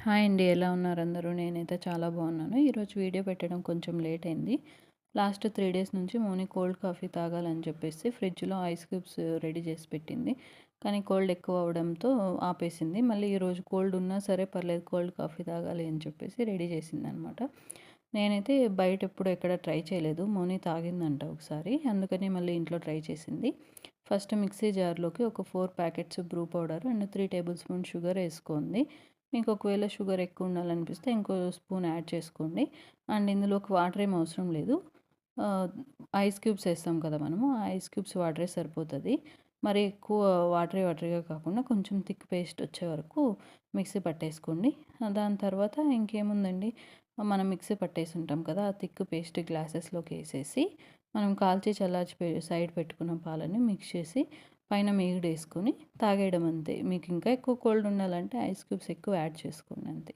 Hi అండి. ఎలా ఉన్నారు అందరూ? నేనైతే చాలా బాగున్నాను. ఈరోజు వీడియో పెట్టడం కొంచెం లేట్ అయింది. లాస్ట్ 3 డేస్ నుంచి మౌని కోల్డ్ కాఫీ తాగాలని చెప్పేసి ఫ్రిడ్జ్‌లో ఐస్ క్యూబ్స్ రెడీ చేసి పెట్టింది. కానీ కోల్డ్ ఎక్కువ అవ్వడంతో ఆపేసింది. మళ్ళీ ఈరోజు కోల్డ్ ఉన్నా సరే పర్లేదు కోల్డ్ కాఫీ తాగాలి అని చెప్పేసి రెడీ చేసిందనమాట. నేనైతే బయట ఎప్పుడు ఎక్కడ ట్రై చేయలేదు. మౌని తాగిందంట ఒకసారి. అందుకని మళ్ళీ ఇంట్లో ట్రై చేసింది. ఫస్ట్ మిక్సీ జార్‌లోకి ఒక 4 packets Bru powder and 3 tablespoon sugar ఏసుకోండి. మీకు ఒకవేళ షుగర్ ఎక్కువ ఉండాలనిపిస్తే ఇంకో స్పూన్ యాడ్ చేసుకోండి. అండ్ ఇందులోకి వాటర్ ఏం అవసరం లేదు. ఆహ్, ఐస్ క్యూబ్స్ ఏస్తాం కదా మనము. ఆ ఐస్ క్యూబ్స్ వాటరే సరిపోతది. మరి ఎక్కువ వాటరీగా కాకుండా కొంచెం థిక్ పేస్ట్ వచ్చే వరకు మిక్సీ పట్టేసుకోండి. దాని తర్వాత ఇంకేముందండి, మనం మిక్సీ పట్టేసి ఉంటాం కదా! ఆ థిక్ పేస్ట్ గ్లాసెస్‌లోకి ఏసేసి మనం కాల్చి చల్లార్చి సైడ్ పెట్టుకున్న పాలని మిక్స్ చేసి పైన మీగడేసుకొని తాగేయడం అంతే. మీకు ఇంకా ఎక్కువ కోల్డ్ ఉండాలంటే ఐస్ క్యూబ్స్ ఎక్కువ యాడ్ చేసుకోండి అంతే.